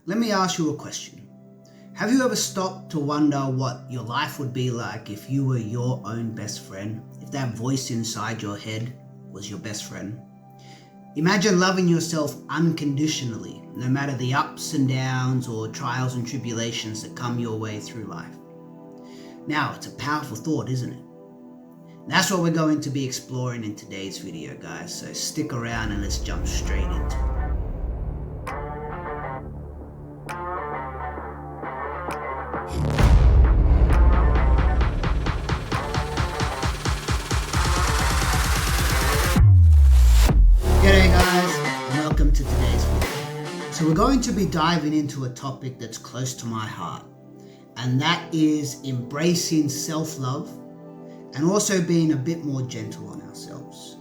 Let me ask you a question. Have you ever stopped to wonder what your life would be like if you were your own best friend? If that voice inside your head was your best friend? Imagine loving yourself unconditionally, no matter the ups and downs or trials and tribulations that come your way through life. Now, it's a powerful thought, isn't it? That's what we're going to be exploring in today's video, guys. So stick around and let's jump straight into it. G'day guys, and welcome to today's video. So we're going to be diving into a topic that's close to my heart, and that is embracing self-love and also being a bit more gentle on ourselves.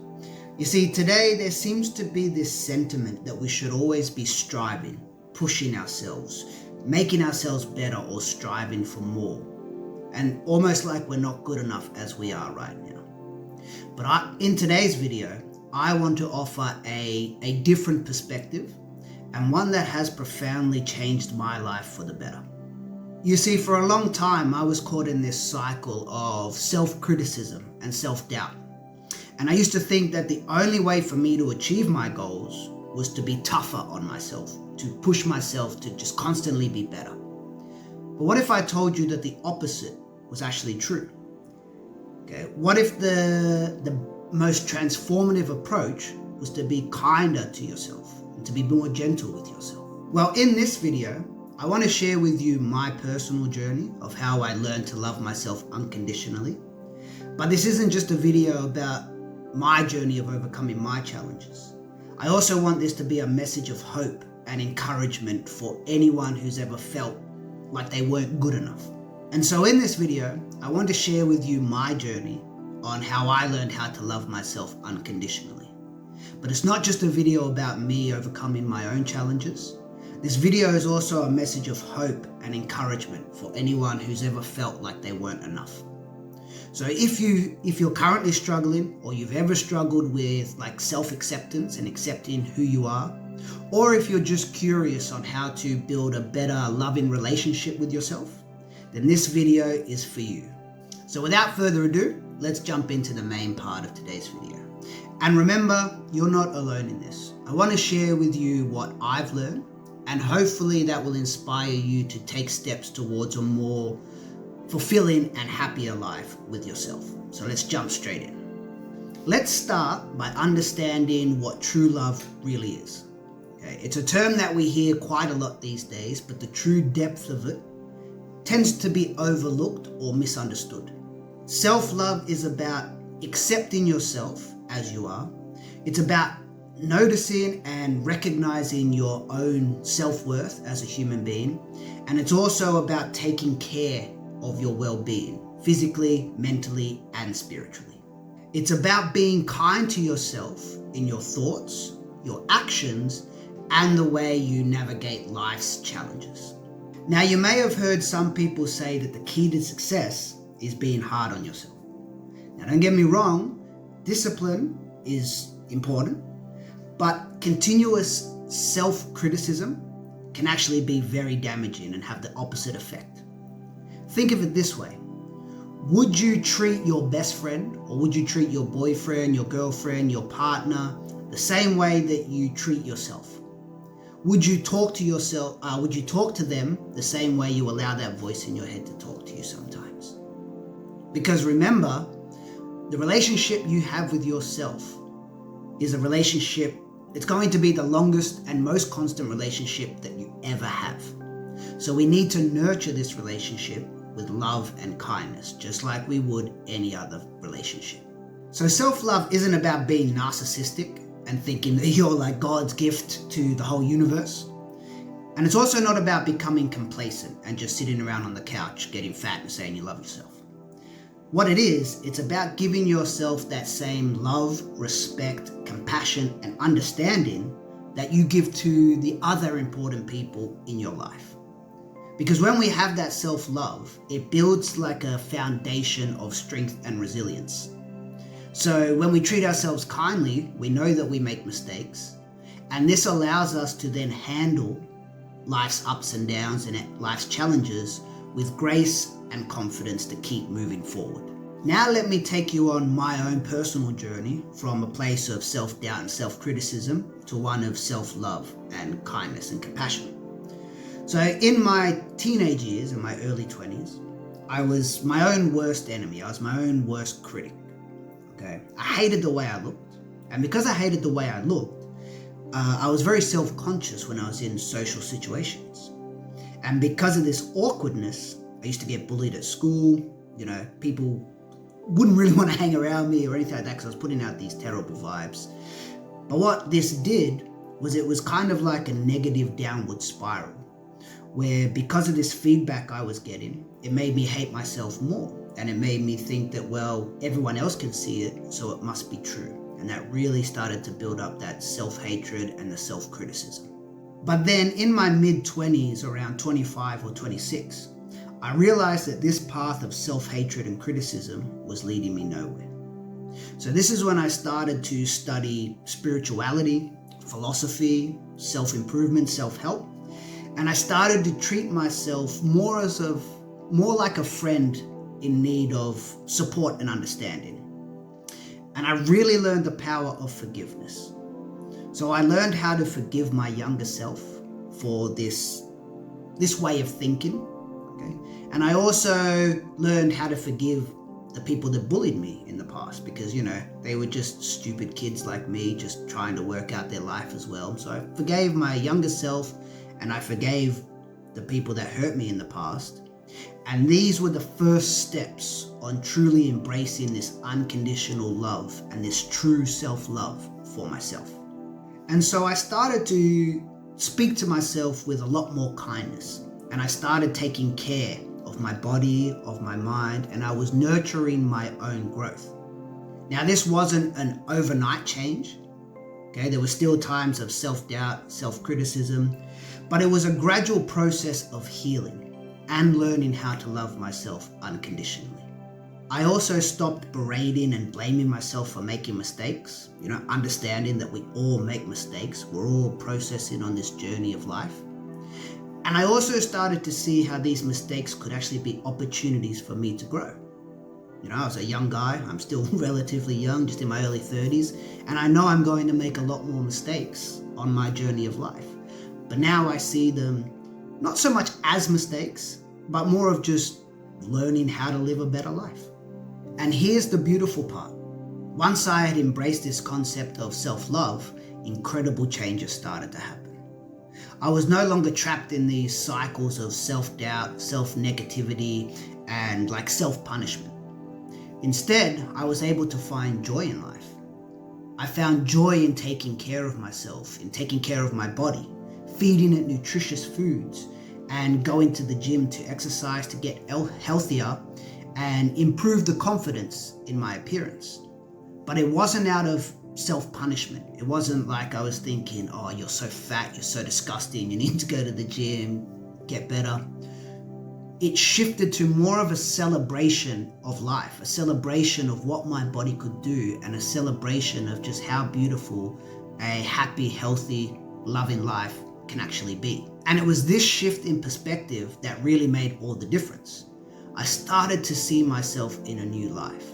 You see, today there seems to be this sentiment that we should always be striving, pushing ourselves, making ourselves better or striving for more, and almost like we're not good enough as we are right now. But in today's video, I want to offer a different perspective, and one that has profoundly changed my life for the better. You see, for a long time, I was caught in this cycle of self-criticism and self-doubt. And I used to think that the only way for me to achieve my goals was to be tougher on myself, to push myself to just constantly be better. But what if I told you that the opposite was actually true? Okay, what if the most transformative approach was to be kinder to yourself and to be more gentle with yourself? Well, in this video, I want to share with you my personal journey of how I learned to love myself unconditionally. But this isn't just a video about my journey of overcoming my challenges. I also want this to be a message of hope and encouragement for anyone who's ever felt like they weren't good enough. And so in this video, I want to share with you my journey on how I learned how to love myself unconditionally. But it's not just a video about me overcoming my own challenges. This video is also a message of hope and encouragement for anyone who's ever felt like they weren't enough. So if you're currently struggling, or you've ever struggled with like self-acceptance and accepting who you are, or if you're just curious on how to build a better loving relationship with yourself, then this video is for you. So without further ado, let's jump into the main part of today's video. And remember, you're not alone in this. I want to share with you what I've learned, and hopefully that will inspire you to take steps towards a more fulfilling and happier life with yourself. So let's jump straight in. Let's start by understanding what true love really is. Okay, it's a term that we hear quite a lot these days, but the true depth of it tends to be overlooked or misunderstood. Self-love is about accepting yourself as you are. It's about noticing and recognizing your own self-worth as a human being. And it's also about taking care of your well-being, physically, mentally, and spiritually. It's about being kind to yourself in your thoughts, your actions, and the way you navigate life's challenges. Now, you may have heard some people say that the key to success is being hard on yourself. Now, don't get me wrong, discipline is important, but continuous self-criticism can actually be very damaging and have the opposite effect. Think of it this way. Would you treat your best friend, or would you treat your boyfriend, your girlfriend, your partner the same way that you treat yourself? Would you talk to yourself, would you talk to them the same way you allow that voice in your head to talk to you sometimes? Because remember, the relationship you have with yourself is a relationship, it's going to be the longest and most constant relationship that you ever have. So we need to nurture this relationship with love and kindness, just like we would any other relationship. So self-love isn't about being narcissistic and thinking that you're like God's gift to the whole universe. And it's also not about becoming complacent and just sitting around on the couch getting fat and saying you love yourself. What it is, it's about giving yourself that same love, respect, compassion, and understanding that you give to the other important people in your life. Because when we have that self-love, it builds like a foundation of strength and resilience. So when we treat ourselves kindly, we know that we make mistakes, and this allows us to then handle life's ups and downs and life's challenges with grace and confidence to keep moving forward. Now let me take you on my own personal journey from a place of self-doubt and self-criticism to one of self-love and kindness and compassion. So in my teenage years, in my early 20s, I was my own worst enemy. I was my own worst critic. Okay, I hated the way I looked. And because I hated the way I looked, I was very self-conscious when I was in social situations. And because of this awkwardness, I used to get bullied at school. People wouldn't really want to hang around me or anything like that because I was putting out these terrible vibes. But what this did was it was kind of like a negative downward spiral where because of this feedback I was getting, it made me hate myself more. And it made me think that, well, everyone else can see it, so it must be true. And that really started to build up that self-hatred and the self-criticism. But then in my mid-20s, around 25 or 26, I realized that this path of self-hatred and criticism was leading me nowhere. So this is when I started to study spirituality, philosophy, self-improvement, self-help, and I started to treat myself more like a friend in need of support and understanding. And I really learned the power of forgiveness. So I learned how to forgive my younger self for this way of thinking. Okay? And I also learned how to forgive the people that bullied me in the past because, they were just stupid kids like me, just trying to work out their life as well. So I forgave my younger self and I forgave the people that hurt me in the past. And these were the first steps on truly embracing this unconditional love and this true self-love for myself. And so I started to speak to myself with a lot more kindness. And I started taking care of my body, of my mind, and I was nurturing my own growth. Now, this wasn't an overnight change. Okay, there were still times of self-doubt, self-criticism, but it was a gradual process of healing and learning how to love myself unconditionally. I also stopped berating and blaming myself for making mistakes, understanding that we all make mistakes. We're all processing on this journey of life. And I also started to see how these mistakes could actually be opportunities for me to grow. I was a young guy. I'm still relatively young, just in my early 30s. And I know I'm going to make a lot more mistakes on my journey of life. But now I see them not so much as mistakes, but more of just learning how to live a better life. And here's the beautiful part. Once I had embraced this concept of self-love, incredible changes started to happen. I was no longer trapped in these cycles of self-doubt, self-negativity, and self-punishment. Instead, I was able to find joy in life. I found joy in taking care of myself, in taking care of my body, feeding it nutritious foods, and going to the gym to exercise to get healthier and improve the confidence in my appearance. But it wasn't out of self-punishment. It wasn't like I was thinking, oh, you're so fat, you're so disgusting, you need to go to the gym, get better. It shifted to more of a celebration of life, a celebration of what my body could do, and a celebration of just how beautiful a happy, healthy, loving life can actually be. And it was this shift in perspective that really made all the difference. I started to see myself in a new life.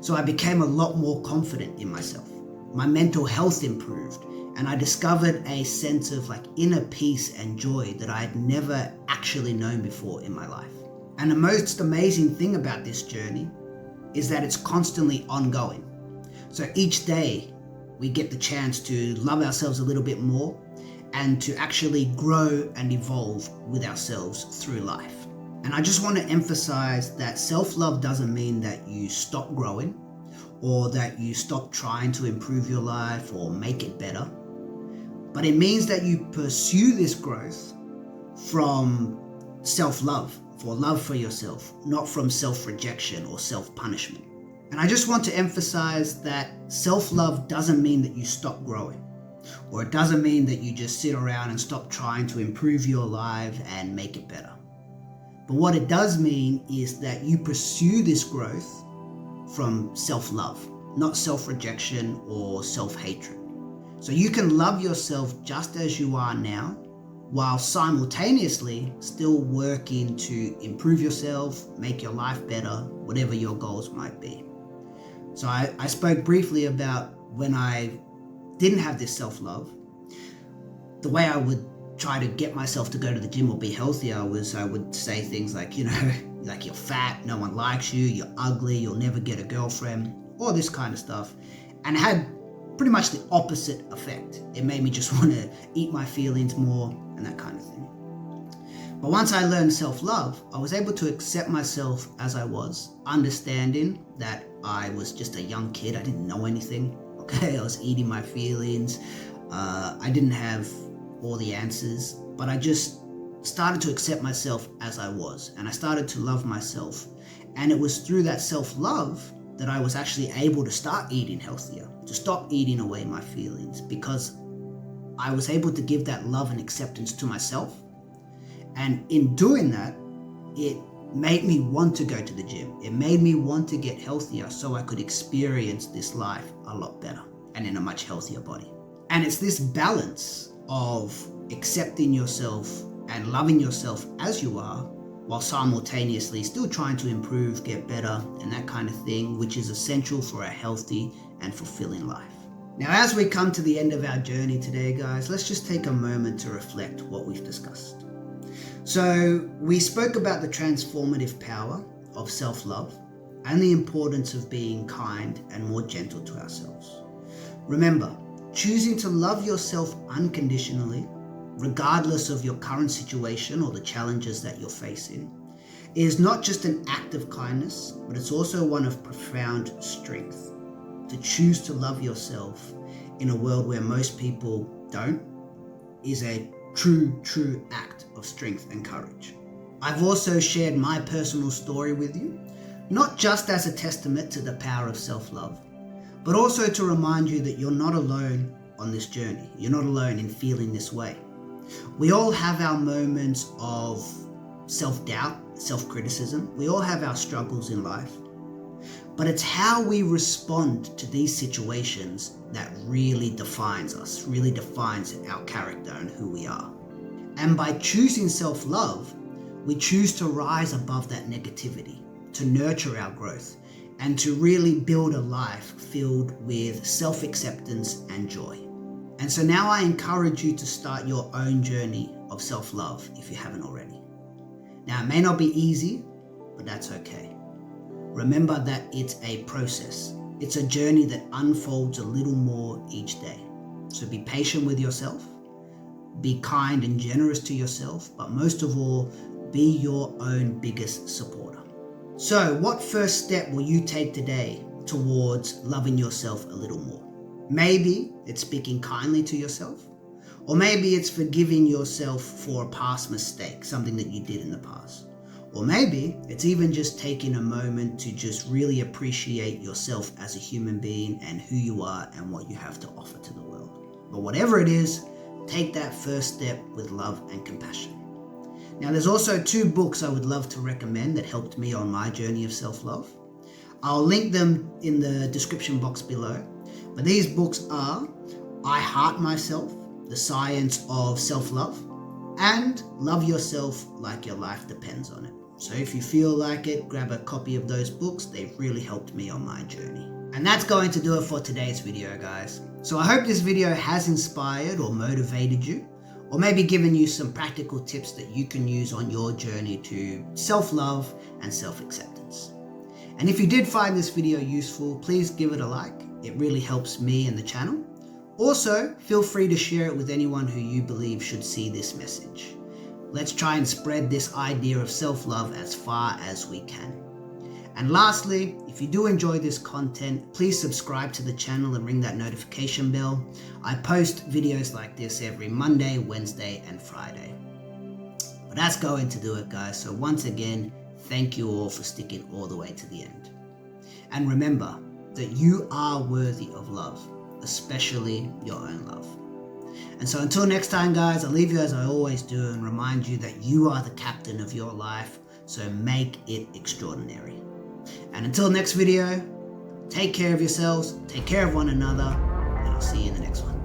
So I became a lot more confident in myself. My mental health improved, and I discovered a sense of inner peace and joy that I had never actually known before in my life. And the most amazing thing about this journey is that it's constantly ongoing. So each day we get the chance to love ourselves a little bit more and to actually grow and evolve with ourselves through life. And I just want to emphasize that self-love doesn't mean that you stop growing or that you stop trying to improve your life or make it better. But it means that you pursue this growth from self-love, for love for yourself, not from self-rejection or self-punishment. And I just want to emphasize that self-love doesn't mean that you stop growing, or it doesn't mean that you just sit around and stop trying to improve your life and make it better. But what it does mean is that you pursue this growth from self-love, not self-rejection or self-hatred. So you can love yourself just as you are now, while simultaneously still working to improve yourself, make your life better, whatever your goals might be. So I spoke briefly about when I didn't have this self-love. The way I would try to get myself to go to the gym or be healthier was I would say things like, like you're fat, no one likes you, you're ugly, you'll never get a girlfriend, all this kind of stuff. And it had pretty much the opposite effect. It made me just want to eat my feelings more and that kind of thing. But once I learned self-love, I was able to accept myself as I was, understanding that I was just a young kid. I didn't know anything. Okay, I was eating my feelings. I didn't have all the answers, but I just started to accept myself as I was, and I started to love myself. And it was through that self-love that I was actually able to start eating healthier, to stop eating away my feelings, because I was able to give that love and acceptance to myself. And in doing that, it made me want to go to the gym. It made me want to get healthier so I could experience this life a lot better and in a much healthier body. And it's this balance of accepting yourself and loving yourself as you are, while simultaneously still trying to improve, get better, and that kind of thing, which is essential for a healthy and fulfilling life. Now, as we come to the end of our journey today, guys, let's just take a moment to reflect what we've discussed. So we spoke about the transformative power of self-love and the importance of being kind and more gentle to ourselves. Remember, choosing to love yourself unconditionally, regardless of your current situation or the challenges that you're facing, is not just an act of kindness, but it's also one of profound strength. To choose to love yourself in a world where most people don't is a true act of strength and courage. I've also shared my personal story with you, not just as a testament to the power of self-love, but also to remind you that you're not alone on this journey. You're not alone in feeling this way. We all have our moments of self-doubt, self-criticism. We all have our struggles in life. But it's how we respond to these situations that really defines us, really defines our character and who we are. And by choosing self-love, we choose to rise above that negativity, to nurture our growth, and to really build a life filled with self-acceptance and joy. And so now I encourage you to start your own journey of self-love if you haven't already. Now, it may not be easy, but that's okay. Remember that it's a process. It's a journey that unfolds a little more each day. So be patient with yourself, be kind and generous to yourself, but most of all, be your own biggest supporter. So what first step will you take today towards loving yourself a little more? Maybe it's speaking kindly to yourself, or maybe it's forgiving yourself for a past mistake, something that you did in the past. Or maybe it's even just taking a moment to just really appreciate yourself as a human being and who you are and what you have to offer to the world. But whatever it is, take that first step with love and compassion. Now, there's also 2 books I would love to recommend that helped me on my journey of self-love. I'll link them in the description box below. But these books are I Heart Myself, The Science of Self-Love, and Love Yourself Like Your Life Depends on It. So if you feel like it, grab a copy of those books. They've really helped me on my journey. And that's going to do it for today's video, guys. So I hope this video has inspired or motivated you, or maybe given you some practical tips that you can use on your journey to self-love and self-acceptance. And if you did find this video useful, please give it a like. It really helps me and the channel. Also, feel free to share it with anyone who you believe should see this message. Let's try and spread this idea of self-love as far as we can. And lastly, if you do enjoy this content, please subscribe to the channel and ring that notification bell. I post videos like this every Monday, Wednesday, and Friday. But that's going to do it, guys. So once again, thank you all for sticking all the way to the end. And remember that you are worthy of love, especially your own love. And so until next time, guys, I'll leave you as I always do and remind you that you are the captain of your life, so make it extraordinary. And until next video, take care of yourselves, take care of one another, and I'll see you in the next one.